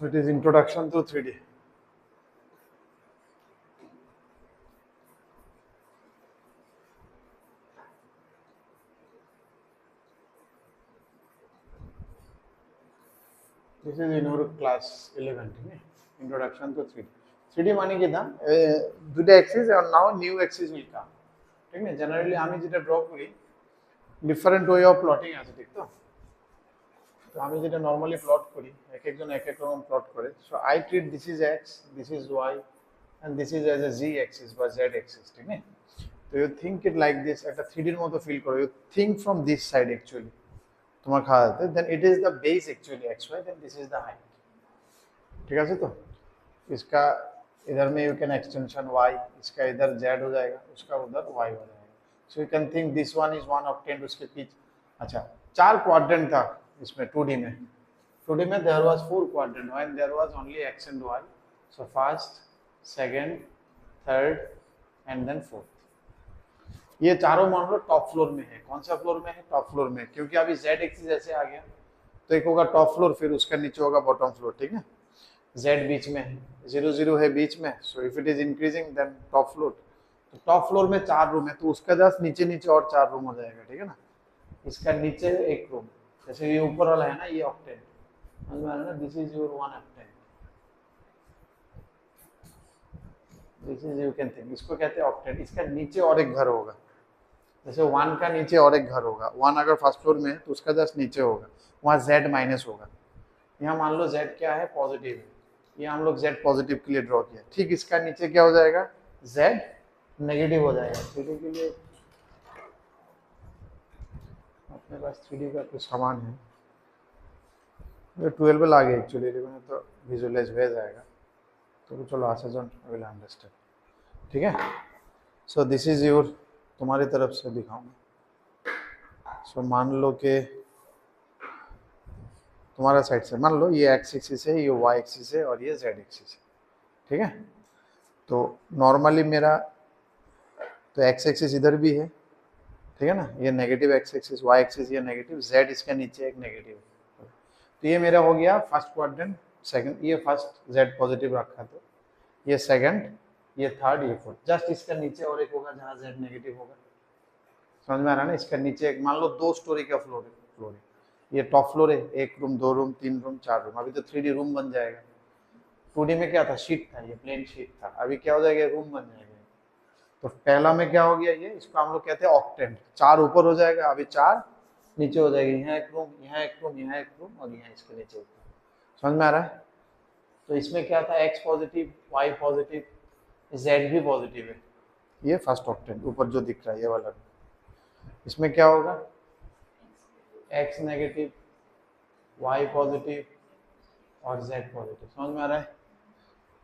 So it is introduction to 3D. This is in our class 11, introduction to 3D. 3D माने कितना দুটো axis and now new axis will come. ঠিক না? Generally আমি যেটা draw করি different way of plotting আছে, ঠিক তো? তো আমি যেটা normally plot করি, এক একজন এক এক রকম plot করে. So I treat this is x, this is y, and this is as a z axis বা z axis, ঠিক না? So you think it like this, একটা 3D এর মতো feel করো. You think from this side actually. তোমার খাওয়াতে, then it is the base actually xy, then this is the height. ठीक है तो इसका इधर में यू कैन एक्सटेंशन y, इसका इधर z हो जाएगा, उसका उधर y हो जाएगा. So you can think this one is 1 octant, उसके पीछे अच्छा 4 क्वाड्रेंट था इसमें 2D में. 2D में there was 4 quadrant when there was only x and y. So first, second, third and then fourth. ये चारों मान लो टॉप फ्लोर में है. कौन सा फ्लोर में है? टॉप फ्लोर में, क्योंकि अभी z एक्सिस ऐसे आ गया तो एक होगा टॉप फ्लोर, फिर उसका नीचे होगा बॉटम फ्लोर. ठीक है, z बीच में है, 0 0 है बीच में. So if it is increasing then top floor. तो टॉप फ्लोर में 4 रूम है, तो उसका जस्ट नीचे नीचे और 4 रूम हो जाएगा. ठीक है ना, इसका नीचे एक रूम. जैसे ये ऊपर वाला है ना, ये ऑक्टेंट, समझ में आ रहा है ना? This is your 1 octant, this is, you can think, इसको कहते हैं ऑक्टेंट. इसका नीचे और एक घर होगा. जैसे 1 का नीचे और एक घर होगा. 1 अगर फर्स्ट फ्लोर में है तो उसका जस्ट नीचे होगा, वहाँ z माइनस होगा. यहाँ मान लो z क्या है? पॉजिटिव है. ये हम लोग z पॉजिटिव के लिए ड्रॉ किया. ठीक, इसका नीचे क्या हो जाएगा? z नेगेटिव हो जाएगा. 3D के लिए अपने पास 3D का कुछ सामान है, 12 में लागे एक्चुअली 11 तो विजुअलाइज हो जाएगा. तो चलो आशा जन विल अंडरस्टैंड. ठीक है, सो दिस इज योर, तुम्हारी तरफ से दिखाऊंगा. सो मान लो कि तुम्हारा साइड से मान लो ये x एक्सिस है, ये y एक्सिस है और ये z एक्सिस है. ठीक है, तो नॉर्मली मेरा तो x एक्सिस इधर भी है. ठीक है ना, ये negative x axis, y axis ये नेगेटिव, z इसके नीचे एक नेगेटिव. तो ये मेरा हो गया फर्स्ट क्वाड्रेंट. सेकंड, ये फर्स्ट z पॉजिटिव रखा, तो ये सेकंड, ये थर्ड, ये फोर्थ. जस्ट इसका नीचे और एक होगा जहाँ z नेगेटिव होगा. समझ में आ रहा है ना? इसका नीचे एक, मान लो 2 स्टोरी का फ्लोर है. ये टॉप फ्लोर है, 1 रूम, 2 रूम, 3 रूम, 4 रूम. अभी तो 3D रूम बन जाएगा. 2D में क्या था? शीट था, ये प्लेन शीट था. अभी क्या हो जाएगा? रूम बन जाएगा. तो पहला में क्या हो गया? ये, इसको हम लोग कहते हैं ऑक्टेंट. 4 ऊपर हो जाएगा, अभी 4 नीचे हो जाएगी. यहाँ एक रूम, यहाँ एक रूम, यहाँ एक रूम और यहाँ इसके नीचे एक रूम. समझ में आ रहा है? तो इसमें क्या था? x positive, y positive, z भी पॉजिटिव है. ये फर्स्ट ऑक्टेंट ऊपर जो दिख रहा है ये वाला. इसमें क्या होगा? x नेगेटिव, y पॉजिटिव और z पॉजिटिव. समझ में आ रहा है?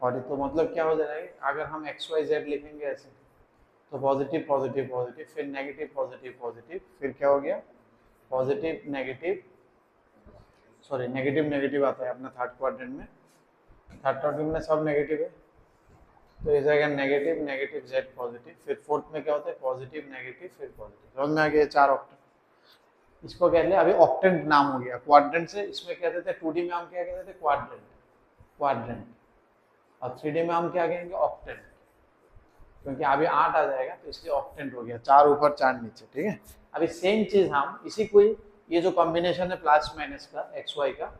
और तो मतलब क्या हो जाएगा? अगर हम x y z लिखेंगे ऐसे, तो पॉजिटिव पॉजिटिव पॉजिटिव, फिर नेगेटिव पॉजिटिव पॉजिटिव, फिर क्या हो गया? Positive negative, sorry negative negative आता है अपना थर्ड क्वाड्रेंट में. थर्ड क्वाड्रेंट में सब नेगेटिव है, तो इस जगह नेगेटिव नेगेटिव z पॉजिटिव. फिर फोर्थ में क्या होता है? पॉजिटिव नेगेटिव फिर पॉजिटिव. समझ में आ गया? 4 ऑक्टेंट. इसको कहते हैं, अभी ऑक्टेंट नाम हो गया. क्वाड्रेंट से इसमें कहते थे 2D में हम क्या कहते थे? Quadrant, quadrant. और 3D में हम क्या कहेंगे? ऑक्टेंट. क्योंकि अभी 8 आ जाएगा तो इसलिए ऑक्टेंट हो गया. 4 ऊपर 4 नीचे. ठीक है, अभी सेम चीज हम इसी को, ये जो कॉम्बिनेशन है प्लस माइनस का एक्स वाई का,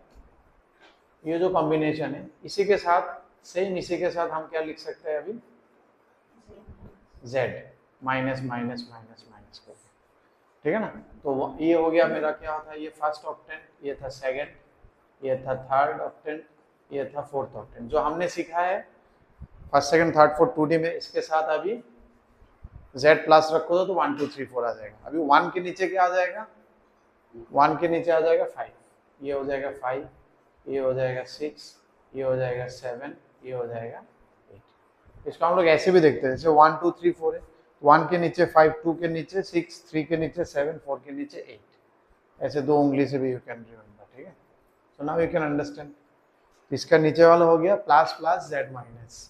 ये जो कॉम्बिनेशन है इसी के साथ, सेम इसी के साथ हम क्या लिख सकते हैं अभी? z minus minus minus minus कर. ठीक है ना? तो ये हो गया मेरा क्या होता है? ये फर्स्ट ऑक्टेंट, ये था सेकंड, ये था थर्ड ऑक्टेंट, ये था फोर्थ ऑक्टेंट. जो हमने सीखा है first second third fourth 2D में, इसके साथ अभी z प्लस रखो तो 1 2 3 4 आ जाएगा. अभी 1 के नीचे क्या आ जाएगा? 1 के नीचे आ जाएगा 5. ये हो जाएगा 5, ये हो जाएगा 6, ये हो जाएगा 7, ये हो जाएगा 8. इसको हम लोग ऐसे भी देखते हैं, जैसे 1 2 3 4 है, 1 के नीचे 5, 2 के नीचे 6, 3 के नीचे 7, 4 के नीचे 8. ऐसे 2 उंगली से भी यू कैन रिमेंबर. ठीक है, so now you can understand. इसका नीचे वाला हो गया प्लस प्लस z माइनस.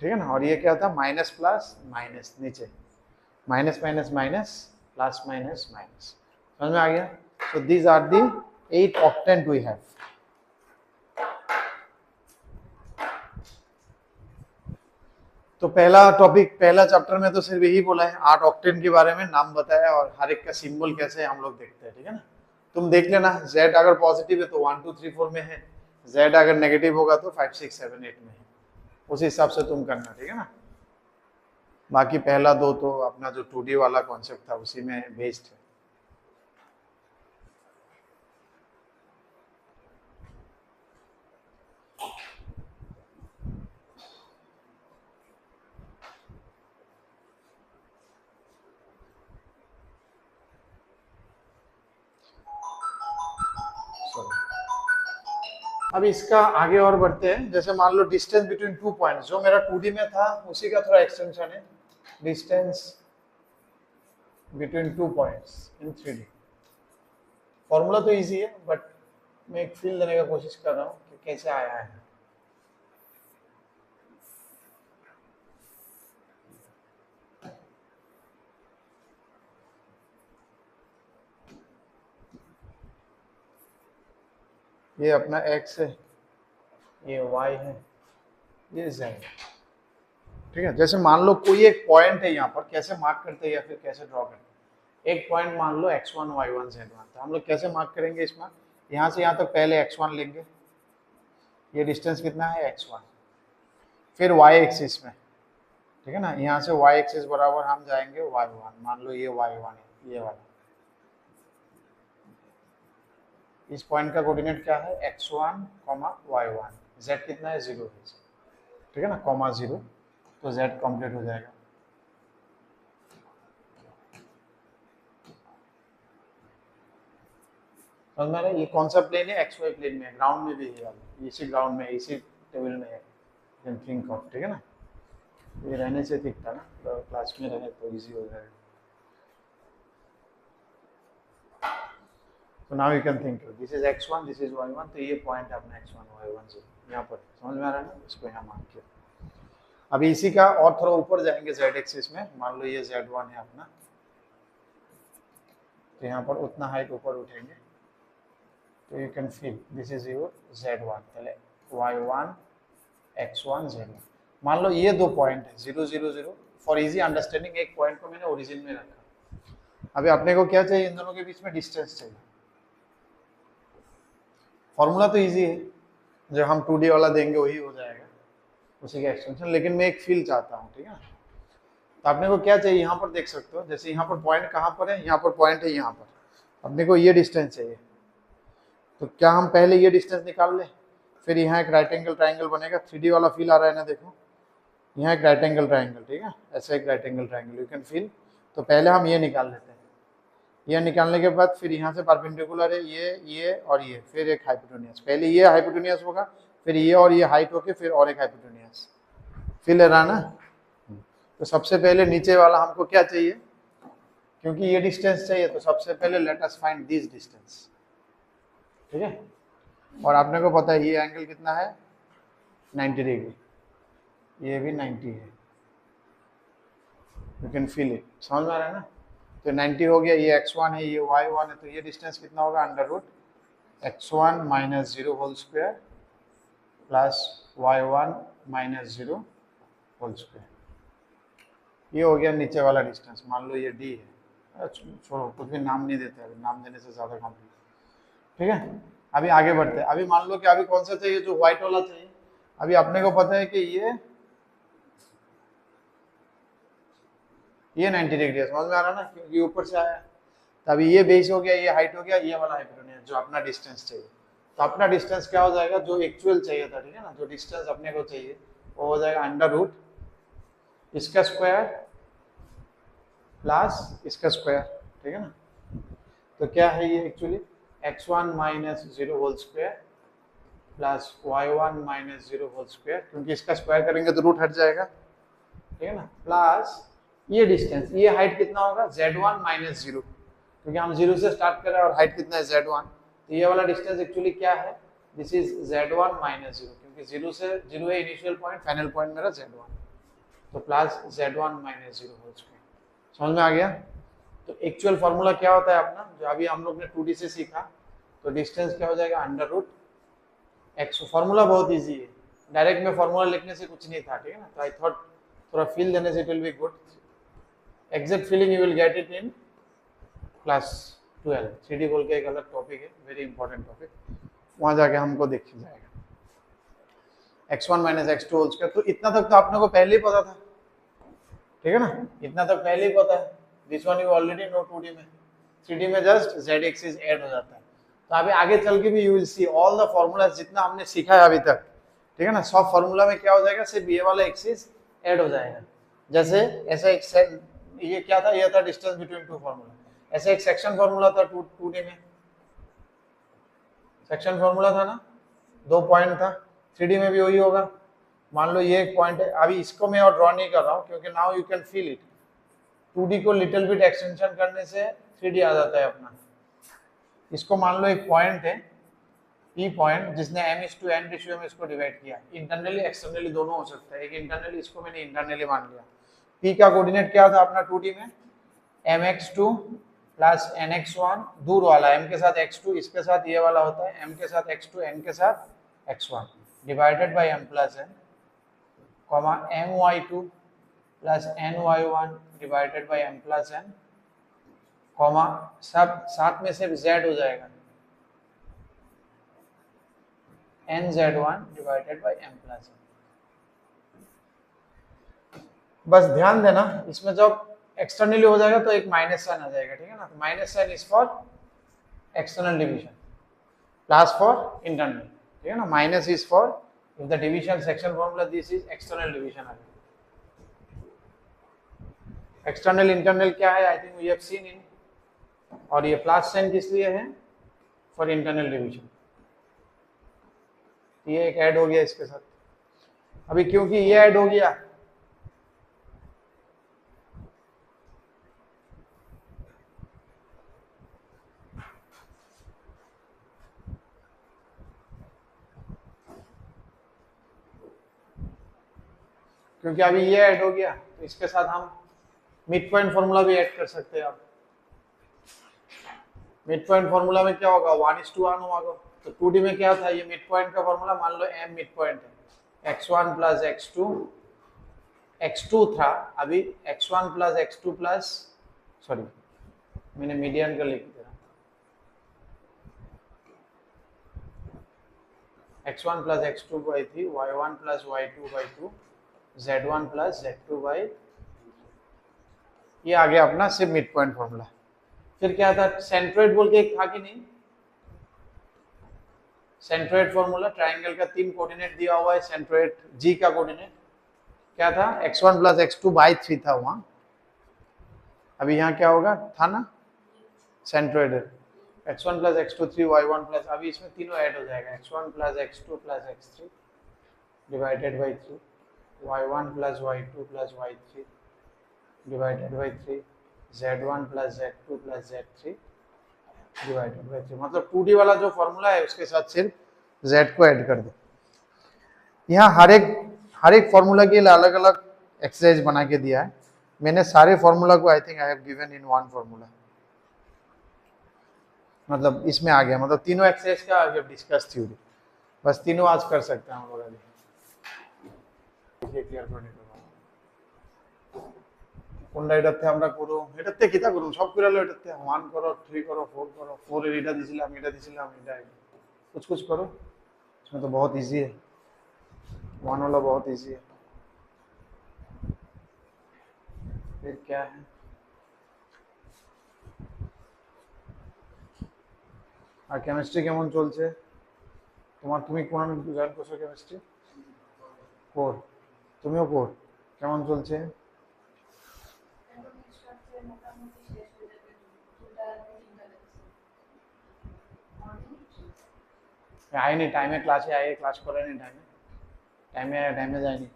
ठीक है ना, और ये क्या था? माइनस प्लस माइनस, नीचे minus minus minus plus minus minus. समझ में आ गया? So these are the 8 octant we have. तो पहला टॉपिक, पहला चैप्टर में तो सिर्फ यही बोला है, 8 ऑक्टेन के बारे में नाम बताया और हर एक का सिंबल कैसे हम लोग देखते हैं, ठीक है ना। तुम देख लेना, Z अगर पॉजिटिव है तो 1 2 3 4 में है, Z अगर नेगेटिव होगा तो 5 6 7 8 में है, उस हिसाब से तुम करना, ठीक है ना। बाकी पहला दो तो अपना जो 2D वाला कॉन्सेप्ट था उसी में बेस्ड है। अब इसका आगे और बढ़ते हैं। जैसे मान लो डिस्टेंस बिटवीन 2 पॉइंट्स, जो मेरा 2D में था उसी का थोड़ा एक्सटेंशन है, distance between 2 points in 3D। Formula तो इजी है बट मैं एक फील देने का कोशिश कर रहा हूँ कि कैसे आया है। ये अपना x है, ये y है, ये z, ठीक है। जैसे मान लो कोई एक पॉइंट है यहाँ पर, कैसे मार्क करते हैं या फिर कैसे ड्रॉ करते हैं। एक पॉइंट मान लो x1 y1 z1, तो हम लोग कैसे मार्क करेंगे इसमें, यहाँ से यहाँ तक पहले x1 लेंगे, ये डिस्टेंस कितना है x1, फिर y एक्सिस में, ठीक है ना, यहाँ से y एक्सिस बराबर हम जाएंगे y1, मान लो ये y1 है, ये वाला, इस पॉइंट का कोऑर्डिनेट क्या है x1, y1, z कितना है 0 है, ठीक है ना, कॉमा 0, तो z कंप्लीट हो जाएगा। समझ में आ रहा है, ये कौन सा प्लेन है, एक्स वाई प्लेन में, ग्राउंड में भी है, इसी ग्राउंड में, इसी टेबल में है, कैन थिंक ऑफ, ठीक है ना। ये रहने से ठीक था ना, तो क्लास में रहे तो इजी हो जाएगा। तो now you can think, this is x1, this is y1, तो ये पॉइंट है अपना x1 y1 यहाँ पर, समझ में आ रहा है ना, इसको यहाँ मान के। अभी इसी का और थोड़ा ऊपर जाएंगे z एक्सिस में, मान लो ये z1 है अपना, तो यहाँ पर उतना हाइट ऊपर उठेंगे, तो you can feel this is your z1, पहले y1 x1 z1। मान लो ये दो पॉइंट है 0 0 0, फॉर इजी अंडरस्टैंडिंग एक पॉइंट को मैंने ओरिजिन में रखा। अभी अपने को क्या चाहिए, इन दोनों के बीच में डिस्टेंस चाहिए। फॉर्मूला तो इजी है, जो हम 2D वाला देंगे वही हो जाएगा, उसी का एक्सटेंशन, लेकिन मैं एक फील चाहता हूँ, ठीक है। तो अपने को क्या चाहिए, यहाँ पर देख सकते हो, जैसे यहाँ पर पॉइंट कहाँ पर है, यहाँ पर पॉइंट है, यहाँ पर अपने को ये डिस्टेंस चाहिए। तो क्या हम पहले ये डिस्टेंस निकाल लें, फिर यहाँ एक राइट एंगल ट्राइंगल बनेगा, 3D वाला फील आ रहा है ना, देखो यहाँ एक राइट एंगल ट्राइंगल, ठीक है, ऐसा एक right angle triangle, you can feel. तो पहले हम ये निकाल लेते हैं, ये निकालने के बाद फिर यहाँ से परपेंडिकुलर है ये और ये, फिर एक हाइपोटेन्यूस, पहले ये हाइपोटेन्यूस होगा, फिर ये और ये हाइट होके फिर और एक हाइपोटेन्यूस, फील ले रहा ना। तो सबसे पहले नीचे वाला हमको क्या चाहिए, क्योंकि ये डिस्टेंस चाहिए, तो सबसे पहले let us find this distance, ठीक है। और आपने को पता है ये एंगल कितना है 90 डिग्री, ये भी 90 है, यू कैन फील इट, समझ में आ रहा है ना। तो 90 हो गया, ये x1 है, ये y1 है, तो ये डिस्टेंस कितना होगा, under root x1 minus 0 whole square plus y1 minus 0 whole square. ये हो गया नीचे वाला डिस्टेंस, मान लो ये d है, छोड़ो कुछ भी नाम नहीं देते, अभी नाम देने से ज़्यादा कॉम्प्लिकेट, ठीक है। अभी आगे बढ़ते हैं, अभी मान लो कि अभी कौन सा चाहिए, जो व्हाइट वाला चाहिए। अभी अपने को पता है कि ये 90 डिग्री है, समझ में आ रहा है ना, क्योंकि ऊपर से आया। तो अभी ये बेस हो गया, ये हाइट हो गया, ये वाला हाइपोटेन्यूस, जो अपना डिस्टेंस चाहिए। तो अपना डिस्टेंस क्या हो जाएगा, जो एक्चुअल चाहिए था, ठीक है ना, जो डिस्टेंस अपने को चाहिए वो हो जाएगा अंडर रूट इसका स्क्वायर प्लस इसका स्क्वायर, ठीक है ना। तो क्या है ये actually x1 minus 0 whole square plus y1 minus 0 whole square, क्योंकि इसका स्क्वायर करेंगे तो रूट हट जाएगा, ठीक है ना, प्लस ये डिस्टेंस, ये हाइट कितना होगा z1 माइनस 0, क्योंकि हम 0 से स्टार्ट कर रहे हैं और हाइट कितना है z1, तो ये वाला डिस्टेंस एक्चुअली क्या है, दिस इज z1 माइनस 0, क्योंकि 0 है इनिशियल पॉइंट, फाइनल पॉइंट मेरा z1, तो plus z1 minus 0 whole square. समझ में आ गया। तो एक्चुअल फॉर्मूला क्या होता है अपना, जो अभी हम लोग ने 2D से सीखा, तो डिस्टेंस क्या हो जाएगा अंडर रूट x। फॉर्मूला बहुत ईजी है, डायरेक्ट में फॉर्मूला लिखने से कुछ नहीं था, ठीक है ना। तो आई थॉट थोड़ा फील देने से it will be good. Exact feeling you will get it in class 12. 3D बोल के एक अलग टॉपिक है, वेरी इंपॉर्टेंट टॉपिक, वहां जाके हमको देख जाएगा. x1 minus x two whole square. तो इतना तक तो आपने को पहले ही पता था, ठीक है ना, इतना तक पहले ही पता है. This one you already know 2D में. 3D में जस्ट z एक्सिस ऐड हो जाता है. तो अभी आगे चल के भी you will see all the formulas जितना हमने सीखा है अभी तक, ठीक है ना, सब फॉर्मूला में क्या हो जाएगा, सिर्फ ये वाला एक्सिस ऐड हो जाएगा. जैसे ऐसा एक ये क्या था, ये था डिस्टेंस बिटवीन टू फॉर्मूला. ऐसे एक सेक्शन फॉर्मूला था 2D में, सेक्शन फॉर्मूला था ना, 2 पॉइंट था. 3D में भी वही होगा. मान लो ये एक पॉइंट है. अभी इसको मैं और ड्रॉ नहीं कर रहा हूँ क्योंकि now you can feel it. 2D को लिटिल बिट एक्सटेंशन करने से 3D आ जाता है अपना. इसको मान लो एक पॉइंट है P पॉइंट, जिसने m/n रेशियो में इसको डिवाइड किया. इंटरनली एक्सटर्नली दोनों हो सकता है. एक इंटरनली, इसको मैंने इंटरनली मान लिया. P का कोऑर्डिनेट क्या था अपना 2D में, mx2 प्लस nx1, दूर वाला m के साथ x2, इसके साथ ये वाला होता है m के साथ x2, n के साथ x1, divided by m plus n, comma my2 plus ny1 divided by m plus n, comma सब साथ में सिर्फ z हो जाएगा, nz1 divided by m plus n. बस ध्यान देना, इसमें जब एक्सटर्नली हो जाएगा तो एक माइनस साइन आ जाएगा, ठीक है ना. Minus sign is for external division, plus for internal, ठीक है ना. Minus is for if the division section formula, this is external division. External internal क्या है, I think we have seen in. और ये प्लस साइन किस लिए है, फॉर इंटरनल डिवीजन. ये एक ऐड हो गया इसके साथ. अभी क्योंकि ये ऐड हो गया, क्योंकि अभी ये ऐड हो गया तो इसके साथ हम मिड पॉइंट फॉर्मूला भी ऐड कर सकते हैं. आप मिड पॉइंट फॉर्मूला में क्या होगा, 1:1 होगा. तो 2D में क्या था, ये मिड पॉइंट का फॉर्मूला, मान लो m मिड पॉइंट है, x1 प्लस x2 था. अभी x1 plus x2 plus, sorry मैंने मीडियन का लिख दिया, x1 plus x2 by 3, y1 plus y2 by 2, z1 plus z2 by, ये आ गया अपना सिर्फ मिड पॉइंट फॉर्मूला. फिर क्या था, सेंट्रोइड बोल के एक था कि नहीं, सेंट्रोइड फॉर्मूला. ट्राइंगल का 3 कोऑर्डिनेट दिया हुआ है, सेंट्रोइड G का कोऑर्डिनेट क्या था, x1 प्लस x2 बाई 3 था वहां. अभी यहाँ क्या होगा, था ना centroid, x1 plus x2 3, y1 plus, अभी इसमें तीनों ऐड हो जाएगा, x1 plus x2 plus x3 divided by 3, y1 plus y2 plus y3 divided by 3, z1 plus z2 plus z3 divided by 3. मतलब 2D वाला जो फॉर्मूला है उसके साथ सिर्फ z को ऐड कर दो. यहाँ हर एक फॉर्मूला के लिए अलग अलग एक्सरसाइज बना के दिया है. मैंने सारे फॉर्मूला को I think I have given in one formula, मतलब इसमें आ गया. मतलब तीनों एक्सरसाइज का वी हैव डिस्कस थ्योरी, बस तीनों आज कर सकते हैं हम लोग. अभी ক্লিয়ার করে নিতে পারবো কোনটা এটাতে আমরা করব, এটাতে কিটা করব, সব করে লো. এটাতে 1 করো, 3 করো, 4 করো, 4 এর এটা দিছিলাম, এটা कुछ कुछ करो. इसमें तो बहुत इजी है, 1 वाला बहुत इजी है. फिर क्या है, আর কেমিস্ট্রি কেমন চলছে তোমার? তুমি কোন জয়েন করছো কেমিস্ট্রি? কোর, তুমিও কোর. কেমন চলছে? আইনি টাইমে ক্লাসে আগে ক্লাস করায়নি, টাইমে যায়নি,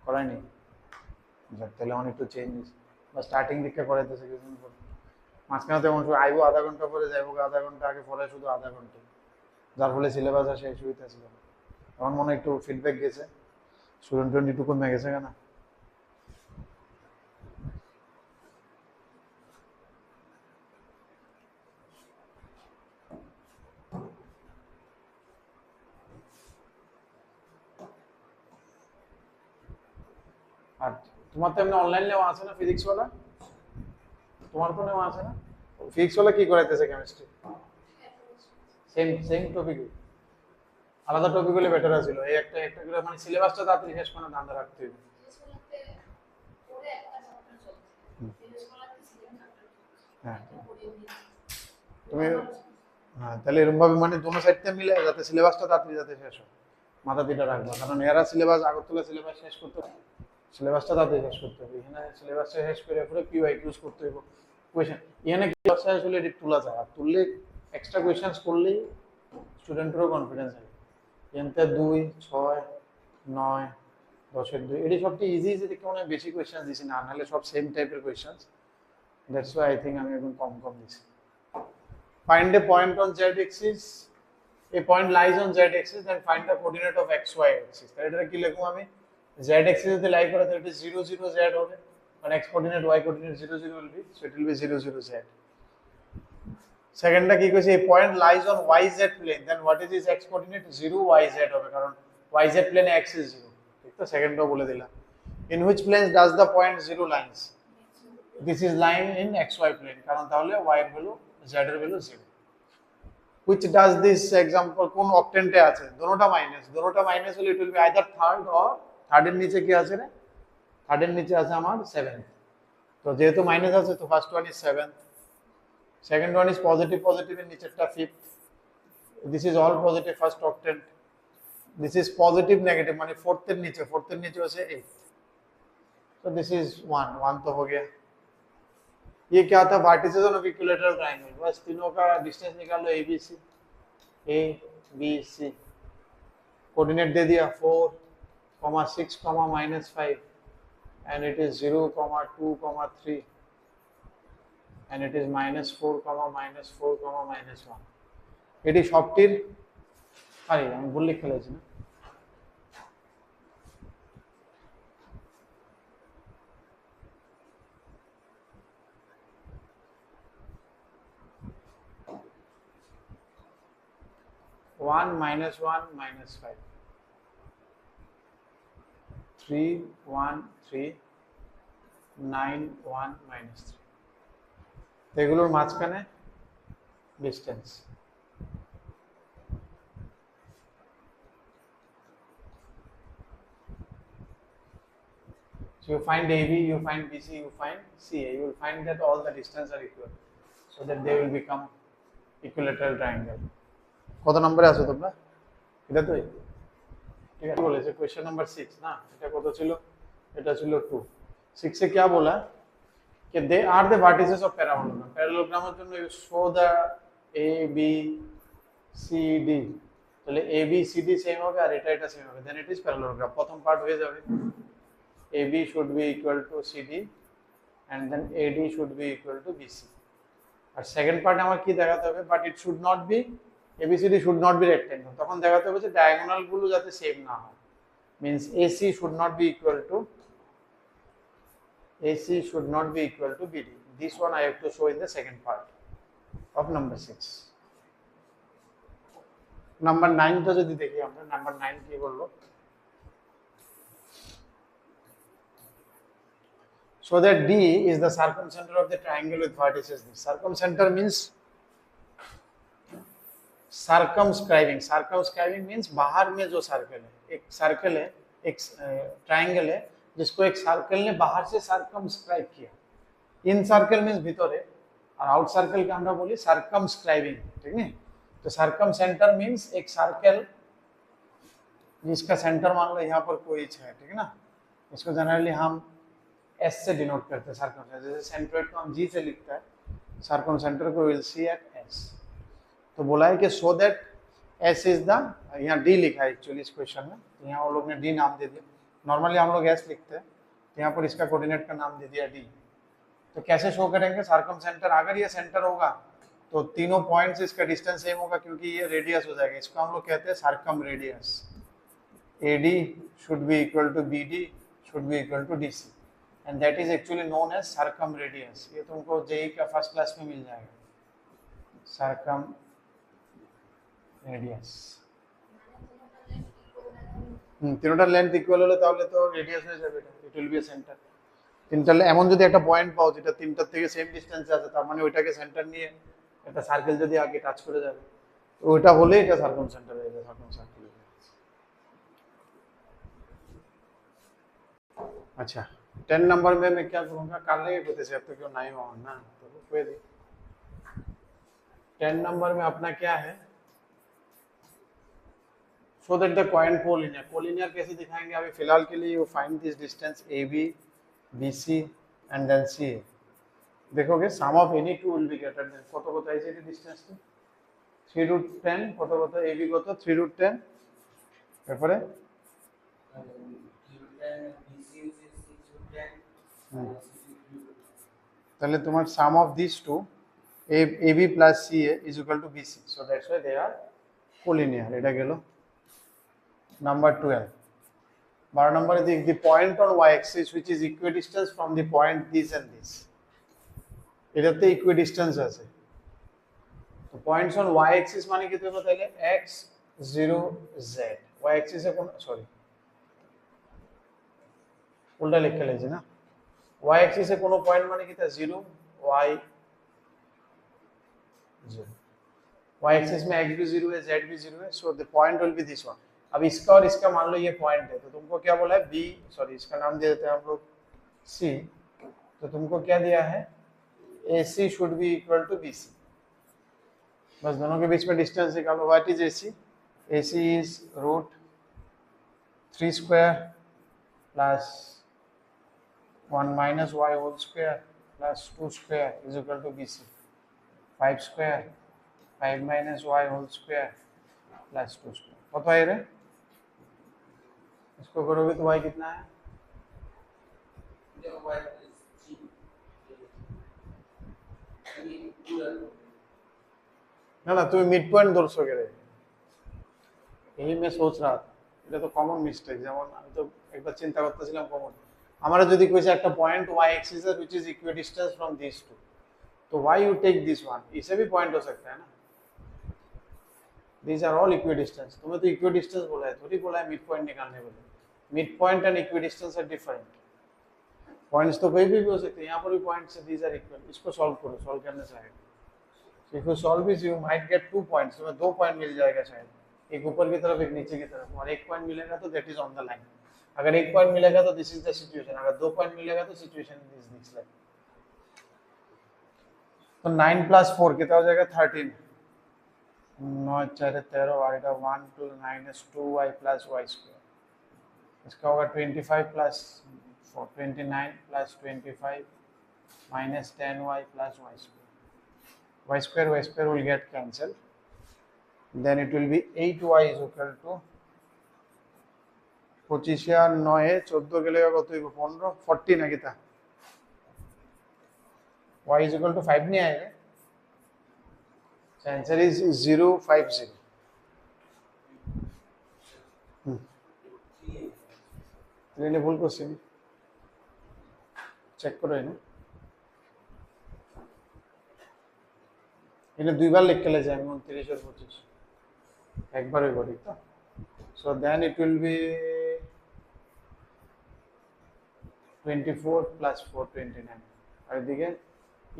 করায়নি. তাহলে অনেক একটু চেঞ্জ বা স্টার্টিং দিকটা করাইতেছে কিছুদিন পর. মাঝখানে তো এমন আইবো আধা ঘন্টা পরে যাইবো, আধা ঘন্টা আগে পড়ায় শুধু আধা ঘন্টা, যার ফলে সিলেবাস আর শেষ হইতেছিল. আমার মনে একটু ফিডব্যাক গেছে, স্টুডেন্ট একটু কমে গেছে কেন. আর তোমার তো এমনি অনলাইন নেওয়া আছে না ফিজিক্স वाला, তোমার তো নেওয়া আছে না ফিজিক্স वाला কি করাইতেছে কেমিস্ট্রি সেম সেম টপিক, আলাদা টপিক হলে বেটার ছিল। এই একটা একটা করে মানে সিলেবাসটা তাড়াতাড়ি শেষ করে ধান্দা রাখতে হবে। হ্যাঁ তুমি, হ্যাঁ তাহলে এরকম ভাবে মানে দোনো সাইড থেকে মিলে যাতে সিলেবাসটা তাড়াতাড়ি যাতে শেষ হয় মাথা দিটা রাখবা, কারণ এরা সিলেবাস আগরতলা সিলেবাস শেষ করতে হবে, সিলেবাসটা তাড়াতাড়ি শেষ করতে হবে। এখানে সিলেবাসটা শেষ করে পরে পিওয়াই ইউজ করতে হবে কোয়েশ্চেন, এখানে কি দশটা আসলে এটি তোলা যায়, আর তুললে এক্সট্রা কোয়েশ্চেন্স করলেই স্টুডেন্টেরও কনফিডেন্স হয়। এনতে 2 6 9 10 2 এটি সবচেয়ে ইজি ইজি দেখে অনেক বেশি কোয়েশ্চেন দিছি না, নাহলে সব সেম টাইপের questions, that's why I think আমি এখন কম কম দিছি। Find a point on z axis, a point lies on z axis, then find the coordinate of x y axis. তাহলে এটা কি লিখব আমি, z axis যদি লাই করে তাহলে এটা 0 0 z হবে, মানে x coordinate y coordinate 0 0 will be, so it will be 0 0 z. সেকেন্ডটা কি কইছে, a point lies on yz plane, then what is its x coordinate 0 yz হবে, কারণ yz plane x is 0, ঠিক তো সেকেন্ডটাও বলে দিলাম। in which planes does the point 0 lines, this is line in xy plane, কারণ তাহলে y এর value z এর value 0. which does this example কোন অক্টেন্টে আছে, দুটোটা মাইনাস হলে it will be either third or third এর নিচে কি আছে রে, থার্ড এর নিচে আছে আমার 7th, তো যেহেতু মাইনাস আছে তো first one is 7th, second one is positive, পজিটিভের নিচেরটা 5th, this is all positive first octant, this is positive negative মানে फोर्थ এর নিচে হচ্ছে 8, so this is 1 1 तो हो गया। ये क्या था, वर्टिसेस ऑफ इक्विलैटरल ट्रायंगल, बस तीनों का डिस्टेंस निकाल लो ए बी सी, कोऑर्डिनेट दे दिया 4, 6, -5 and it is 0, 2, 3 and it is -4, -4, -1, এটি সবটির, আরে আমি ভুল লিখে ফেলেছি না, -1 -5 3 1 3 9 1 -3, এগুলোর মাঝখানে distance, so you find AB, you find BC, you find CA, you will find that all the distance are equal, so that they will become equilateral triangle. কত নম্বরে আছো তোমরা, এটা তো ঠিক আছে বলেছে क्वेश्चन नंबर 6 ना, এটা কত ছিল, এটা ছিল 2, 6 से क्या बोला कि they are the vertices of parallelogram, parallelogram এর জন্য show the AB CD, তাহলে AB CD সেম হবে আর এটা সেম হবে, then it is parallelogram, প্রথম পার্ট হয়ে যাবে, AB should be equal to CD and then AD should be equal to BC, আর সেকেন্ড পার্ট আমার কি দেখাতে হবে, but it should not be ABCD should not be rectangle, তখন দেখাতে হবে যে ডায়াগোনাল গুলো যাতে সেম না হয়, means AC should not be equal to BD, this one I have to show in the second part of number 6. number 9 টা যদি দেখি আমরা, number 9 কি বললো, so that D is the circumcenter of the triangle with vertices. Circumcenter means circumscribing means बाहर में जो circle है, एक सर्कल है, एक ट्रायंगल है जिसको एक सर्कल ने बाहर से सर्कमस्क्राइब किया, इन सर्कल मीन्स भीतर है और आउट सर्कल का আমরা বলি सर्कमस्क्राइबिंग, ठीक है, तो सर्कमसेंटर मीन्स एक सर्कल जिसका सेंटर मान लो यहाँ पर कोई है, ठीक है ना, इसको जनरली हम S से डिनोट करते हैं सर्कमसेंटर, जैसे सेंट्रोइड को हम G से लिखता है, सर्कमसेंटर को विल सी एट S, तो बोला है कि so that S is the, यहाँ D लिखा है एक्चुअली इस क्वेश्चन में, तो यहाँ वो लोग ने D नाम दे दिया, नॉर्मली हम लोग S लिखते हैं, तो यहाँ पर इसका कोऑर्डिनेट का नाम दे दिया D, तो कैसे शो करेंगे, सर्कमसेंटर अगर ये सेंटर होगा तो तीनों पॉइंट्स इसका डिस्टेंस सेम होगा क्योंकि ये रेडियस हो जाएगा, इसको हम लोग कहते हैं circumradius, AD should be equal to BD should be equal to DC, and that is actually known as circumradius, ये तुमको जेई का फर्स्ट क्लास में मिल जाएगा, circumradius, তিনটার লেন্থ ইকুয়াল হলে তাহলে তো রেডিয়াস হয়ে যাবে, এটা it will B a centre. তিনটা এমন যদি একটা পয়েন্ট পাও যেটা তিনটার থেকে সেম ডিসটেন্সে আছে, তার মানে ওইটাকে সেন্টার নিয়ে একটা সার্কেল যদি আগে টাচ করে যাবে, তো ওইটা হলে এটা সার্কাম সেন্টার হয়ে যাবে, সার্কাম সার্কেল। अच्छा 10 नंबर में मैं क्या करूँगा, कर लेंगे कुछ ऐसे, अब तो क्यों नहीं हुआ ना, तो कोई नहीं। 10 नंबर में अपना क्या है, so that the point collinear, collinear कैसे दिखाएंगे अभी फिलहाल के लिए, you find this distance A B B C and then C A. देखोगे sum of any two will be greater than কত কত আছে এই ডিসটেন্সটা 3√10, কত কত এ বি কত 3√10, তারপরে তাহলে তোমার sum of this two AB plus CA is equal to BC, so that's why they are collinear, এটা গেল নাম্বার 12। 12 নম্বরে the point on y axis which is equidistant from the point this and this, এটাতে equidistance আছে, তো points on y axis মানে কি দেবো তাহলে x 0 z, y axis এ কোন সরি উল্টা লিখে লেছি না, y axis এ কোনো পয়েন্ট মানে কি তা 0 y 0, y axis में x भी 0 है z भी 0 है, so the point will be this one। अब इसका और इसका मान लो ये पॉइंट है, तो तुमको क्या बोला है b, सॉरी इसका नाम दे देते हैं हम लोग c, तो तुमको क्या दिया है AC should be equal to BC, बस दोनों के बीच में डिस्टेंस निकालो। What is AC, AC is √3 square plus 1 minus y whole square plus 2 square is equal to BC, 5 square 5 minus y whole square plus 2 square, कत है रे, इसको करोगे तो y कितना है, ना ना তুমি মিড পয়েন্ট ধরছো কেরে, এই मैं सोच रहा था, এটা তো কমন মিস্টেক, যেমন আমি তো একবার চিন্তা করতেছিলাম কমন, আমরা যদি কইছে একটা পয়েন্ট y axis है which is equidistant from these two, तो why you take this one, इसे भी पॉइंट हो सकता है ना, these are all equidistant, तुम्हें तो equidistant बोला है, थोड़ी बोला है मिड पॉइंट निकालने बोले, mid point and equidistance are different, points तो कोई भी हो सकते हैं, यहाँ पर भी पॉइंट्स है, these are equal, इसको सॉल्व करो, सॉल्व करने से आएगा, if you solve this you might get 2 points, तुम्हें 2 पॉइंट मिल जाएगा शायद, एक ऊपर की तरफ एक नीचे की तरफ, और 1 पॉइंट मिलेगा तो that is on the line, अगर 1 पॉइंट मिलेगा तो दिस इज द सिचुएशन, अगर 2 पॉइंट मिलेगा तो सिचुएशन इज दिस लाइक, तो 9 + 4 कितना हो जाएगा 13, 9 4 13 और इधर 1 2 -2y + y², इसका होगा 25 + 4 29 + 25 - 10y + y², will get cancelled, then it will be 8y is equal to 25 আর 9 14 গেলে কত হইব 15 40 নাকি তা, y is equal to 5 नहीं आएगा, so answer is 050। ट्रेने भूल क्वेश्चन চেক করো এনে, এনে দুইবার লিখে লে যায় 29 আর 25 একবারই করি তো, so then it will be 24 + 4 29, আর এদিকে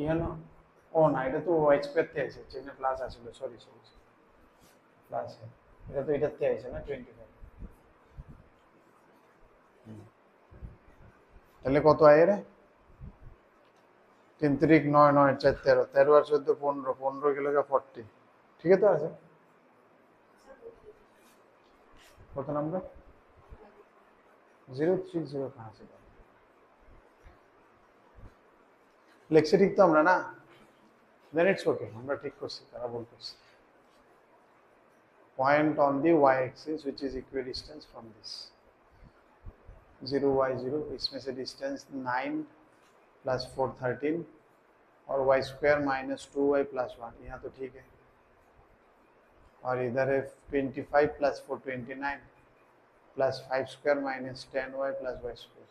ইহানো ও না এটা তো y² তে আছে, চেনে প্লাস আসলে, সরি প্লাস, এটা তো এটাতে আছে না 25, তাহলে কত আয় রে 3 3 9 9 4 13 13 আর 14 15 15 গেলে 40, ঠিক আছে, তো আছে কত নাম্বার 030 कहाँ से লিখছে ঠিক তো আমরা না, then it's okay, আমরা ঠিক করছি, তারা ভুল করছে, point on the y axis which is equidistant from this 0 y 0, इसमें से डिस्टेंस 9 + 4 13 और y² - 2y + 1, यहाँ तो ठीक है, और इधर है 25 + 4 29 + 5² - 10y + y²,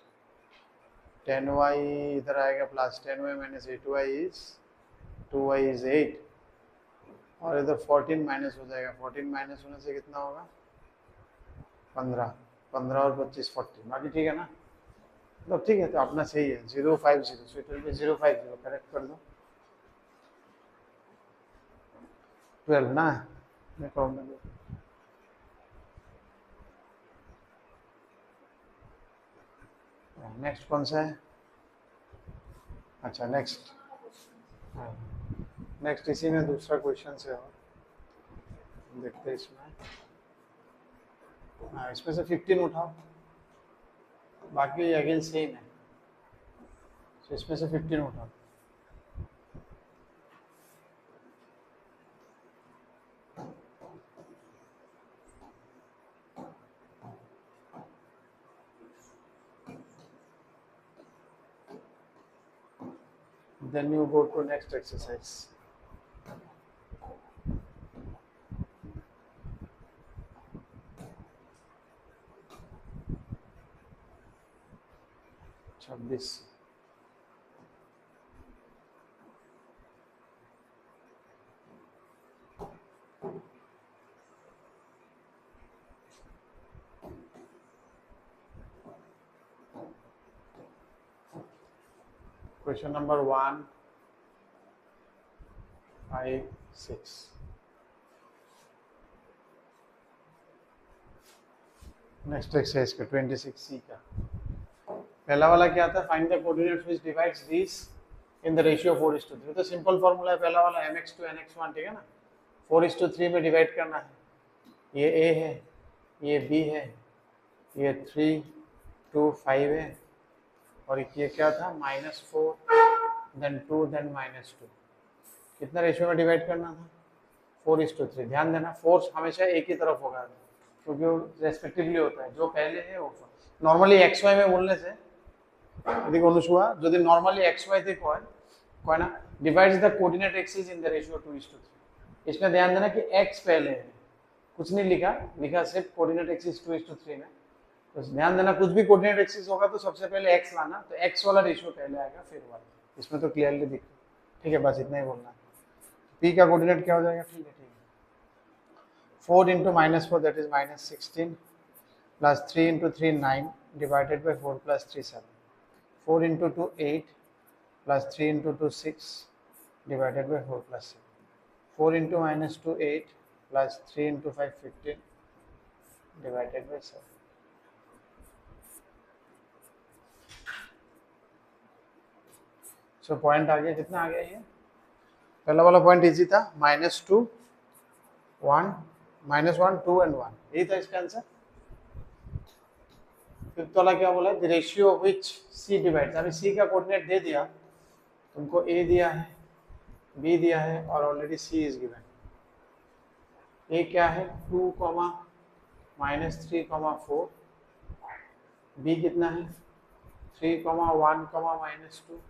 10y इधर आएगा plus 10y - 8y is 2y is 8, और इधर 14 माइनस हो जाएगा, 14 माइनस होने से कितना होगा 15, 15 और 25 40, बाकी ठीक है ना? तो ठीक है, तो अपना सही है 050, so it will be 050, correct कर दो। 12 ना, देखो नेक्स्ट कौन सा है? अच्छा नेक्स्ट, नेक्स्ट इसी में दूसरा क्वेश्चन से और देखते हैं इसमें। हाँ, इसमें से 15 उठाओ, बाकी अगेन सेम है, तो इसमें से 15 उठाओ। Then you go to next exercise. छब्बीस। Question number 1, 5, 6. नेक्स्ट एक्सरसाइज का 26C का पहला वाला क्या था? Find the coordinates which divides this in the ratio 4:3। तो सिंपल फार्मूला है पहला वाला, mx to nx1, ठीक है ना? 4:3 में डिवाइड करना है। ये a है, ये b है, ये 3, 2, 5 है, और ये क्या था? -4, then 2, then -2। कितना रेशियो में डिवाइड करना था? 4:3। ध्यान देना, 4 हमेशा एक ही तरफ होगा, क्योंकि वो रेस्पेक्टिवली होता है, जो पहले है वो नॉर्मली एक्स वाई में बोलने से देखो अनुशुआ যদি নরমালি এক্স ওয়াই তে কয় না divides the coordinate axis in the ratio 2:3। इसमें ध्यान देना कि एक्स पहले है, कुछ नहीं लिखा, लिखा सिर्फ कोऑर्डिनेट एक्सिस 2:3 में। तो ध्यान देना, कुछ भी कोऑर्डिनेट एक्सिस होगा तो सबसे पहले एक्स लाना, तो एक्स वाला रेशियो पहले आएगा फिर वाई। इसमें तो क्लियरली दिख, ठीक है, बस इतना ही बोलना है। पी का कोऑर्डिनेट क्या हो जाएगा? ठीक है, 4 into -4 that is -16 plus 3 into 3 9 divided by 4 plus 3 7। 4 into 2 8 plus 3 into 2 6 divided by 4 plus 7। 4 into -2 8 plus 3 into 5 15 divided by 7। So point आ गया, कितना आ गया ये? पहला वाला पॉइंट इजी था, -2 1 -1 2 and 1, यही था इसका आंसर। फिफ्थ वाला क्या बोला? The ratio which C divides. अभी सी का कोऑर्डिनेट दे दिया तुमको, ए दिया है, बी दिया है, और ऑलरेडी सी इज गिवन। ए क्या है? 2, -3, 4। बी कितना है? 3, 1, -2।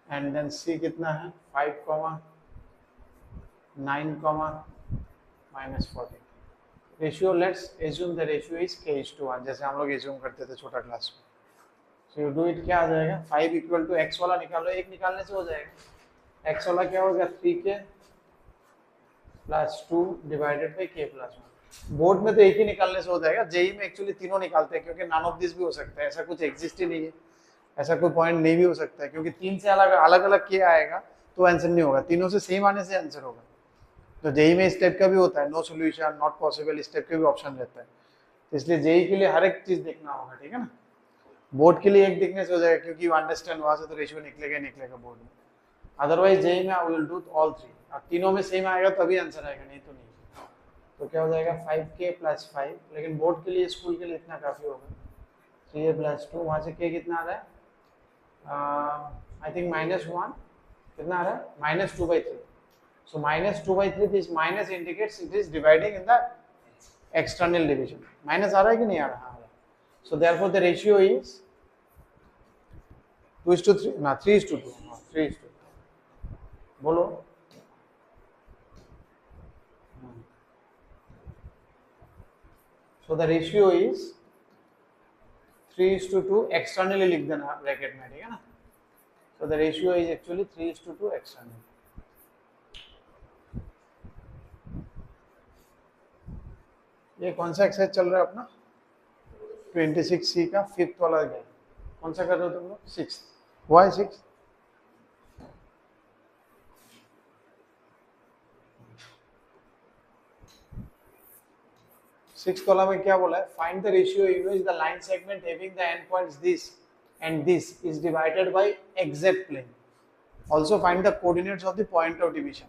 एंड देन सी कितना है? 5, 9, -14। Ratio, let's assume the ratio is k:1, जैसे हम लोग एज्यूम करते थे छोटा क्लास में। सो यू डू इट, क्या आ जाएगा? 5 इक्वल टू एक्स वाला निकालो, एक निकालने से हो जाएगा। एक्स वाला क्या हो गया? 3k + 2 divided by k+1। Board में तो एक ही निकालने से हो जाएगा, जेई में एक्चुअली तीनों निकालते हैं, क्योंकि नन ऑफ दिस भी हो सकता है, ऐसा कुछ एग्जिस्ट ही नहीं है, ऐसा कोई पॉइंट नहीं भी हो सकता है, क्योंकि 3 से अलग अलग के आएगा तो आंसर नहीं होगा, तीनों से सेम आने से आंसर होगा। तो जेई में इस टाइप का भी होता है, नो सॉल्यूशन, नॉट पॉसिबल, इस टाइप के भी ऑप्शन रहता है। तो इसलिए जेई के लिए हर एक चीज देखना होगा, ठीक है ना? बोर्ड के लिए एक देखने से हो जाएगा, क्योंकि यू अंडरस्टैंड, वहां से तो रेशियो निकलेगा बोर्ड में। अदरवाइज जेई में आई विल डू ऑल 3, अब तीनों में सेम आएगा तभी आंसर आएगा, नहीं तो नहीं। तो क्या हो जाएगा? 5k + 5, लेकिन बोर्ड के लिए, स्कूल के लिए इतना काफी होगा। 3a + 2, वहां से k कितना आ रहा है? आई थिंक -1, कितना आ रहा है? -2/3। So -2/3, this minus indicates it is dividing in the external division। Minus आ रहा है कि नहीं आ रहा? So therefore the ratio is 2:3, ना 3:2, 3:2। बोलो। So the ratio is 3:2, externally लिख देना ब्रैकेट में, ठीक है ना? So the ratio is actually 3:2 external। ये कौन सा एक्सरसाइज चल रहा है अपना? 26C का फिफ्थ वाला गया, कौन सा कर रहे हो तुम लोग? सिक्स। Y six? सिक्स वाला में क्या बोला है? Find the ratio in which the line segment having the end points this and this is divided by exact plane. Also find the coordinates of the point of division.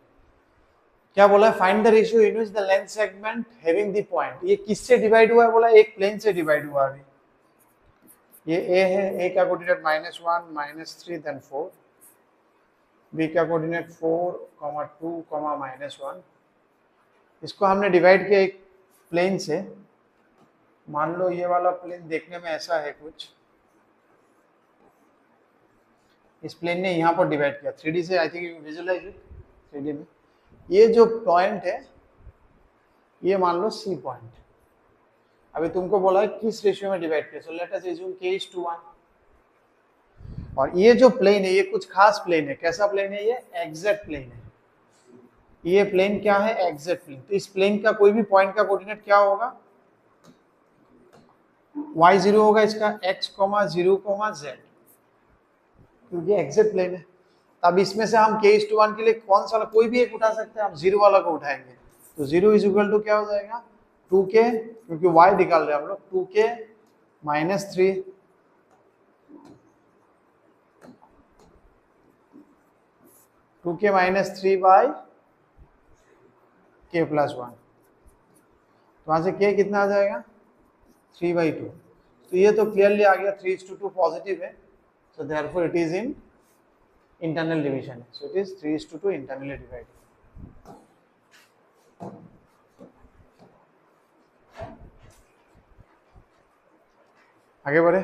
क्या बोला है? Find the ratio in which the length segment having the point. ये किससे divide हुआ है? बोला एक plane से डिवाइड हुआ है। ये ए है, ए का कोऑर्डिनेट -1 -3 देन 4, बी का कोऑर्डिनेट 4, 2, -1। इसको हमने डिवाइड किया एक प्लेन से। मान लो ये वाला प्लेन देखने में ऐसा है कुछ, इस प्लेन ने यहाँ पर डिवाइड किया 3D से। I think you visualize it 3D में। ये जो पॉइंट है ये मान लो सी पॉइंट। अभी तुमको बोला है किस रेशियो में डिवाइड किया, so let us assume k:1। और ये जो प्लेन है ये कुछ खास प्लेन है। कैसा प्लेन है ये? एग्जैक्ट प्लेन है। ये प्लेन क्या है? Exact plane. तो इस प्लेन का कोई भी पॉइंट का कोऑर्डिनेट क्या होगा? y0 होगा इसका, x, 0, z, क्योंकि एग्जैक्ट प्लेन है। तब इसमें से हम k:1 के लिए कौन सा, कोई भी एक उठा सकते हैं। आप 0 वाला को उठाएंगे तो 0 इज इक्वल टू क्या हो जाएगा? 2k, क्योंकि y निकाल रहे हैं हम लोग, 2k - 3 2k - 3 बाई k + 1। तो वहां से k कितना आ जाएगा? 3/2। तो ये तो क्लियरली आ गया 3:2 पॉजिटिव है, so therefore it is in internal division, so it is 3:2 internally divided। आगे बढ़े।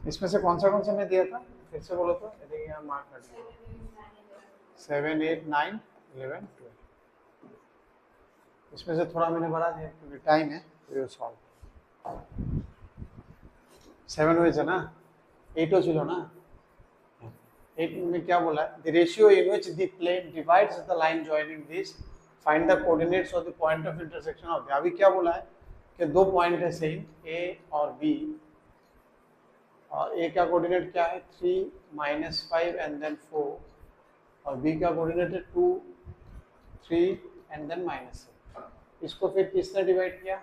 इसमें से कौन सा मैं दिया था? फिर से बोलो तो। देखिए यहाँ मार्क कर दिया 7, 8, 9, 11, 12। इसमें से थोड़ा मैंने बढ़ा दिया क्योंकि टाइम है, तो ये सॉल्व 7 হয়েছে না, 8ও ছিল না। 8 में क्या बोला है? The ratio in which the plane divides the line joining this, find the coordinates of the point of intersection of the. अभी क्या बोला है कि दो पॉइंट है सेम, ए और बी, और ए का कोऑर्डिनेट क्या है? 3, -5 एंड देन 4, और बी का कोऑर्डिनेट है 2, 3 एंड देन -7। इसको फिर किसने डिवाइड किया?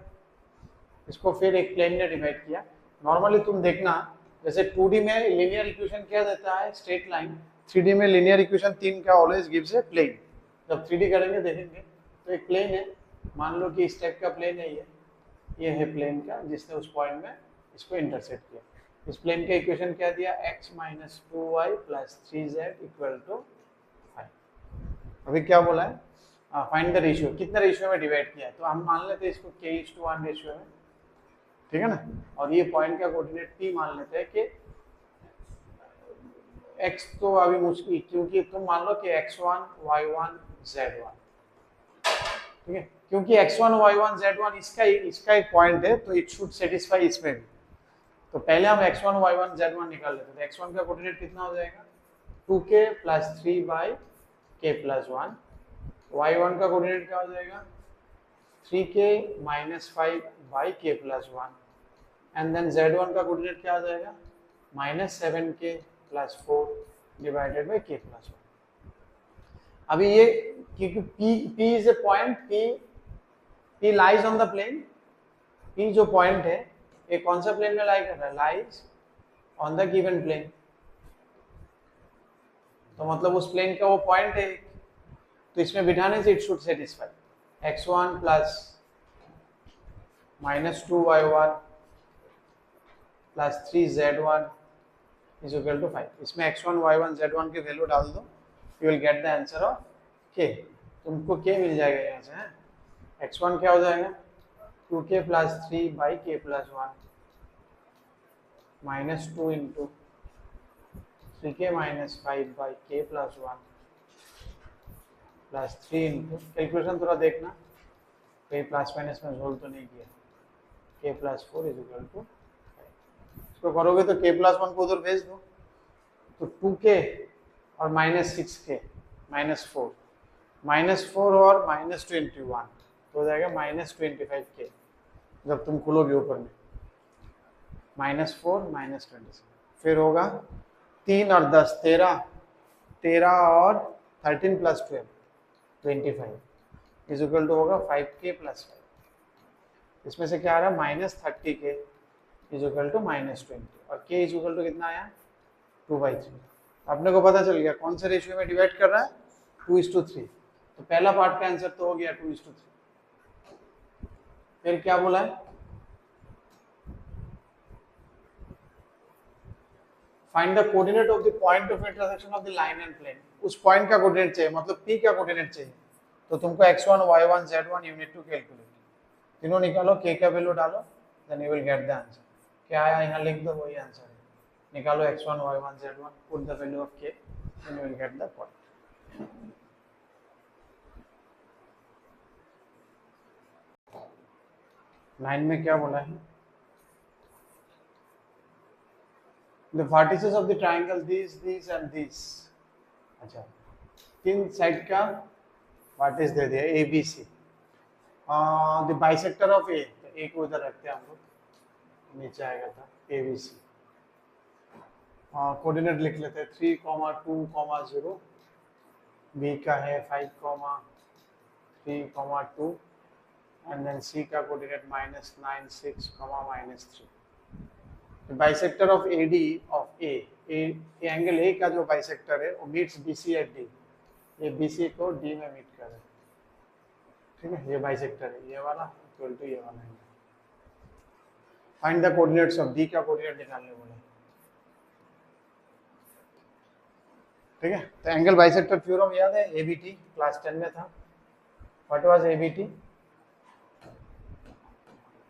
इसको फिर एक प्लेन ने डिवाइड किया। नॉर्मली तुम देखना, जैसे 2D में लीनियर इक्वेशन क्या देता है? Straight line. 3D में लीनियर इक्वेशन 3 का ऑलवेज गिव्स ए प्लेन। जब 3D करेंगे देखेंगे तो एक प्लेन है, मान लो कि इस टाइप का प्लेन है, ये है प्लेन का जिसने उस पॉइंट में इसको इंटरसेक्ट किया। इस प्लेन का इक्वेशन क्या दिया? x - 2y + 3z = 5। अभी क्या बोला है? Find the ratio. कितने रेशियो में डिवाइड किया है? तो हम मान लेते हैं इसको k:1 रेशियो में, ठीक है ना। और ये पॉइंट का कोऑर्डिनेट p मान लेते हैं कि x तो अभी मुश्किल, क्योंकि तुम मान लो कि x1, y1, z1, ठीक है। क्योंकि x1, y1, z1 इसका एक पॉइंट है, तो इट शुड सेटिस्फाई इसमें भी। तो पहले हम x1, y1, z1 निकाल लेते हैं। तो x1 का कोऑर्डिनेट कितना हो जाएगा? 2k + 3 by k + 1। y1 का कोऑर्डिनेट क्या हो जाएगा? 3k - 5 by k + 1। And then z1 का कोऑर्डिनेट क्या हो जाएगा? -7k + 4 divided by k + 1। अभी ये क्योंकि p is a point, p lies on the plane. p जो पॉइंट है ये कौन सा प्लेन में लाई कर रहा है? Lies on the given plane. तो मतलब उस प्लेन का वो पॉइंट है, तो इसमें बिठाने से it should satisfy. x1 + -2y1 + 3z1 = 5। इसमें x1, y1, z1 की वैल्यू डाल दो, you will get the answer of k। तुमको k मिल जाएगा यहाँ से, है। x1 क्या हो जाएगा? 2k + 3 by k + 1 -2 × 3k - 5 by k + 1 + 3 × calculation थोड़ा देखना, कहीं प्लस माइनस में सोल्व तो नहीं किया। k plus 4 is equal to, इसको करोगे तो k प्लस 1 को उधर भेज दो, तो 2k और माइनस 6k माइनस 4, माइनस 4 और माइनस 21 तो हो जाएगा माइनस 25k जब तुम खोलोगे ऊपर में, माइनस 4 माइनस 27, फिर होगा 3 और 10 13, 13 और 13 प्लस 12 25 इज इक्वल टू होगा 5k प्लस 5। इसमें से क्या आ रहा है minus 30k is equal to minus 20 और k इज इक्वल टू कितना आया 2/3। अपने को पता चल गया कौन से रेशियो में डिवाइड कर रहा है 2:3। तो पहला पार्ट का आंसर तो हो गया 2:3। फिर क्या बोला है find the coordinate of the point of intersection of the line and plane. उस पॉइंट का कोऑर्डिनेट चाहिए, मतलब p का कोऑर्डिनेट चाहिए। तो तुमको x1 y1 z1 you need to calculate, तीनों निकालो, k का वैल्यू डालो, then you will get the answer. क्या आया यहाँ लिख दो, वही आंसर है। निकालो x1 y1 z1, put the value of k, then you will get the point. Line में क्या बोला है, the vertices of the triangle these and these। अच्छा, तीन साइड का वर्टिस दे दिया A B C. The bisector of A, तो ए को इधर रखते हैं हम लोग, नीचे आएगा था ए बी सी। कोऑर्डिनेट लिख लेते हैं 3,2,0, बी का है 5,3,2 एंड देन सी का coordinate -9, 6, -3। Bisector of AD of A angle A का जो बाइसेक्टर है वो मीट्स BC एट D, ये BC को D में मीट कर रहा है, ठीक है। ये बाइसेक्टर है, ये वाला इक्वल टू ये वाला। Find the coordinates of D का कोऑर्डिनेट निकालने बोले, ठीक है। तो एंगल बाइसेक्टर थ्योरम याद है, ABT क्लास 10 में था। What was ABT?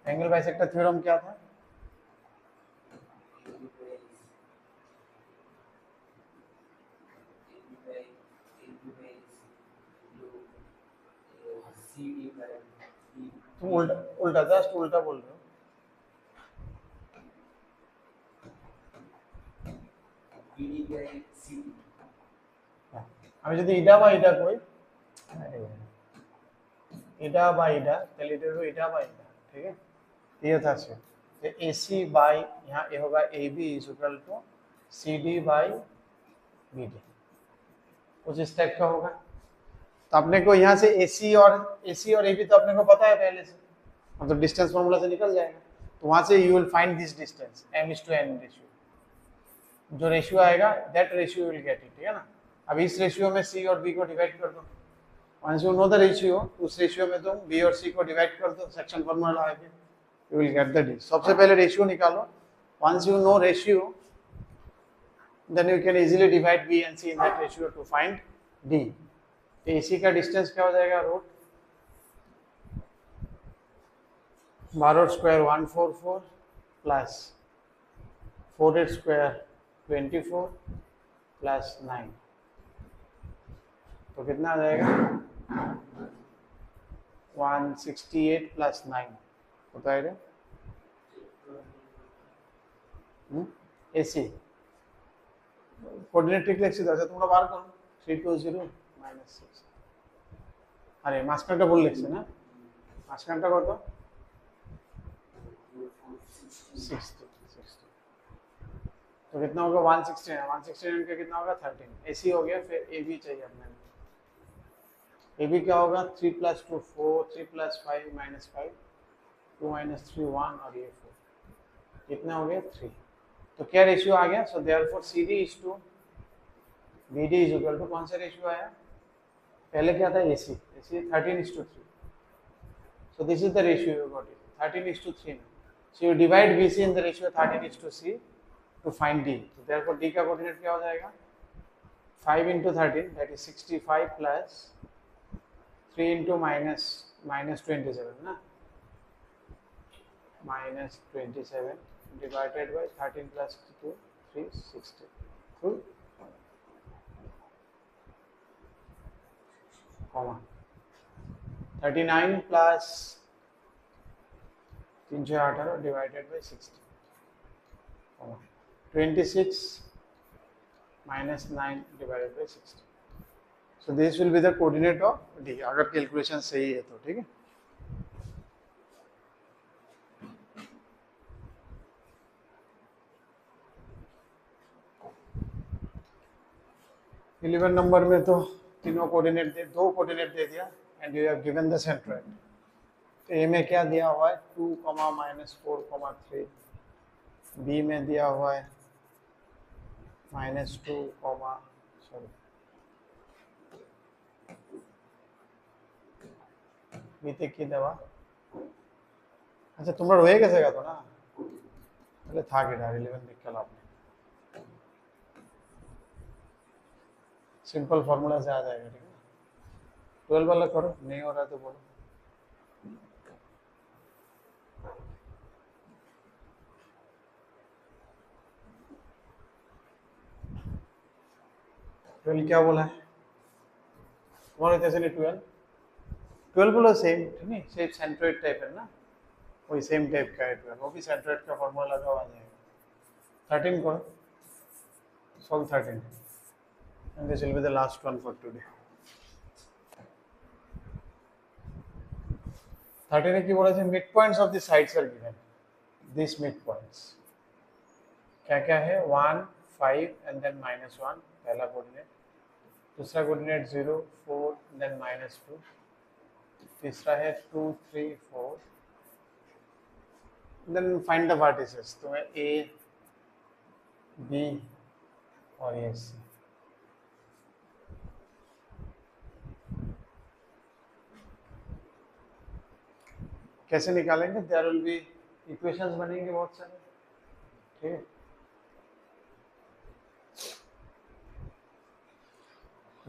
Angle bisector theorem क्या था? तुम उल्टा जस्ट उल्टा बोल रहे हो। আমি যদি এটা বা এটা কই, এটা বা এটা, তাহলে এটা হলো এটা বা এটা, ठीक है। ये था से AC बाय यहाँ ए होगा AB is equal to CD by BD, कुछ इस टाइप का होगा। तो अपने को यहाँ से AC और AB तो अपने को पता है पहले से, मतलब डिस्टेंस फॉर्मूला से निकल जाएगा। तो वहां से you will find this distance m:n ratio, जो रेशियो आएगा that ratio will get it, ठीक है ना। अब इस रेशियो में C और B को डिवाइड कर दो, once you know the ratio, उस रेशियो में तुम B और C को डिवाइड कर दो, सेक्शन फॉर्मूला आएगा, you will get the D। सबसे पहले रेशियो निकालो, once you know ratio then you can easily divide B and C in that ratio to find D। AC का डिस्टेंस क्या हो जाएगा, root 12 square 144 plus 4 square 24 plus 9, तो कितना आ जाएगा 168 प्लस 9 होता है। AC কোঅর্ডিনেট ঠিক লিখছি, আচ্ছা তোমরা বার করো 320 - 6। আরে মাঝখানটা ভুল লিখছি না, মাঝখানটা কত 60। तो कितना होगा 169, 169 का कितना होगा 13। AC हो गया, फिर AB चाहिए अपने को। AB क्या होगा 3 + 2 4, 3 + 5 -5, 2 - 3 1 और ये 4, कितना हो गया 3। तो क्या रेशियो आ गया, so therefore CD is to BD is equal to, कौन सा रेशियो आया, पहले क्या था AC 13:3। So this is the ratio you got it 13:3। So you divide BC in the ratio 13:C to find D। तो therefore D का coordinate क्या हो जाएगा 5 × 13 that is 65 plus 3 × -27 ना, -27 divided by 13 plus 2 360 full comma 39 plus 318 divided by 60, 26 minus 9 divided by 60. So this will be the coordinate of D. अगर calculation सही है तो, ठीक है। इलेवन नंबर में तो तीनों कोऑर्डिनेट दे, दो कोऑर्डिनेट दे दिया and you have given the centroid. तो ए में क्या दिया हुआ है 2, -4, 3, बी में दिया हुआ है -2, बीते की दवा। अच्छा तुम्हारा रोए कैसे का तो ना पहले था कि 11 देख के आपने सिंपल फॉर्मूला से आ जाएगा, ठीक है। 12 वाला करो, नहीं हो रहा तो बोलो। क्या बोला है तुम्हारे कैसे नहीं 12 बोलो सेम, ठीक है, सेम सेंट्रोइड टाइप है ना, वही सेम टाइप का है 12, वो भी सेंट्रोइड का फॉर्मूला लगा हुआ जाएगा। 13 करो, solve 13 and this will be the last one for today. 13 की बोला mid points of the sides are given, this mid points क्या क्या है 1, 5 एंड देन -1 पहला कोऑर्डिनेट, दूसरा कोऑर्डिनेट 0, 4 देन -2, तीसरा है 2, 3, 4 देन फाइंड द वर्टिसेस। तो है A, B और ये C। कैसे निकालेंगे? देयर विल बी इक्वेशंस बनेंगे बहुत सारे, ठीक है।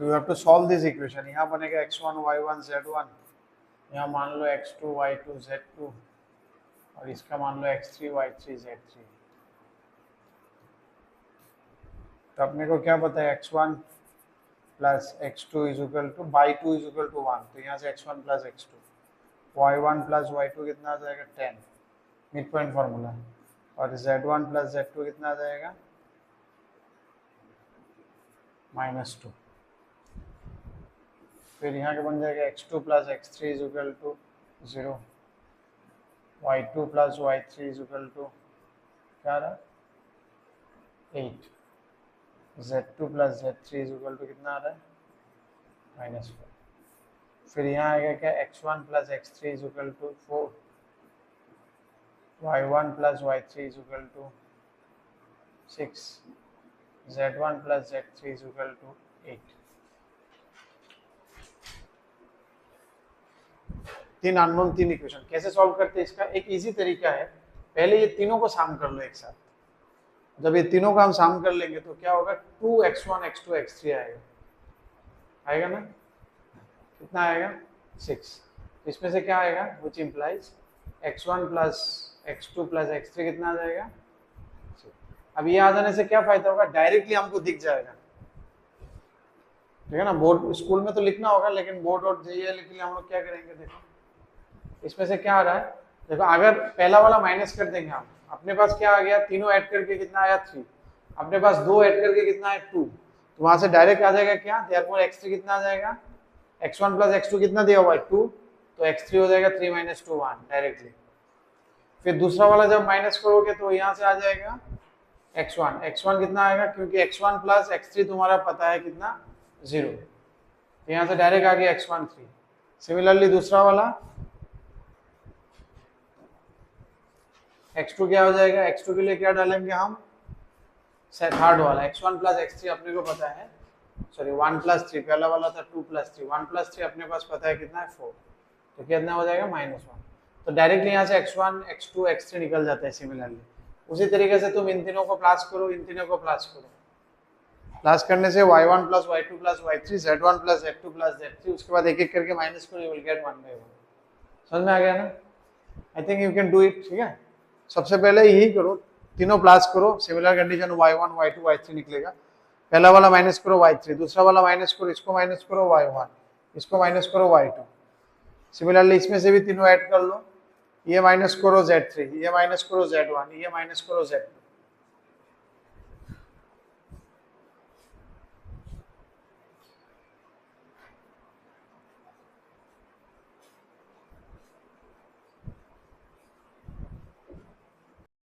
You have to solve this equation. यहाँ बनेगा x1 y1 z1, यहाँ मान लो x2 y2 z2 और इसका मान लो x3 y3 z3। तो अपने को क्या पता है x1 plus x2 is equal to y2 is equal to 1, तो यहाँ से x1 plus x2, y1 plus y2 कितना आ जाएगा 10, मिड पॉइंट फॉर्मूला, और z1 प्लस z2 कितना आ जाएगा -2। फिर यहाँ के बन जाएगा x2 plus x3 is equal to 0, y2 plus y3 is equal to क्या रहा 8, z2 plus z3 is equal to कितना आ रहा है -4। फिर यहाँ आएगा क्या x1 plus x3 is equal to 4, y1 plus y3 is equal to 6, z1 plus z3 is equal to 8। तीन अननोन, तीन इक्वेशन। कैसे सॉल्व करते हैं इसका? एक इजी तरीका है, पहले ये तीनों को साम कर लो एक साथ। जब ये तीनों का हम साम कर लेंगे तो क्या होगा 2x1 x2 x3 आएगा ना, कितना आएगा 6। इसमें से क्या आएगा which implies x1 plus x2 plus x3 कितना आ जाएगा 6। अब ये आ जाने से क्या फायदा होगा, डायरेक्टली हमको दिख जाएगा, ठीक है ना। बोर्ड स्कूल में तो लिखना होगा, लेकिन बोर्ड और JEE के लिए हम लोग क्या करेंगे, देखो इसमें से क्या आ रहा है, देखो अगर पहला वाला माइनस कर देंगे हम, अपने पास क्या आ गया, तीनों ऐड करके कितना आया 3, अपने पास 2 ऐड करके कितना है 2, तो वहां से डायरेक्ट आ जाएगा क्या, देयरफॉर x3 कितना आ जाएगा, x1 प्लस x2 कितना दिया हुआ है 2, तो x3 हो जाएगा 3 - 2 1 डायरेक्टली। फिर दूसरा वाला जब माइनस करोगे तो यहाँ से आ जाएगा x1 कितना आएगा, क्योंकि x1 प्लस x3 तुम्हारा पता है कितना 0, तो यहाँ से डायरेक्ट आ गया x1 3। सिमिलरली दूसरा वाला x2 क्या हो जाएगा, x2 के लिए क्या डालेंगे हम, थर्ड वाला x1 प्लस x3 अपने को पता है, सॉरी 1 प्लस 3, पहला वाला था 2 प्लस 3, 1 प्लस 3 अपने पास पता है कितना है 4, तो कितना हो जाएगा -1। तो डायरेक्टली यहाँ से x1 x2 x3 निकल जाता है। सिमिलरली उसी तरीके से तुम इन तीनों को प्लस करो, इन तीनों को प्लस करो, प्लस करने से y1 plus y2 plus y3 z1 plus z2 plus z3, उसके बाद एक एक करके माइनस करो, यू विल गेट 1 बाय 1। समझ में आ गया ना? आई think you can do it, ठीक है। सबसे पहले यही करो, तीनों प्लस करो, similar condition y1 y2 y3 निकलेगा, पहला वाला माइनस करो y3, दूसरा वाला माइनस करो, इसको माइनस करो y1, इसको माइनस करो y2, सिमिलरली इसमें से भी तीनों ऐड कर लो, ये माइनस करो Z3, ये माइनस करो Z1, ये माइनस करो Z2,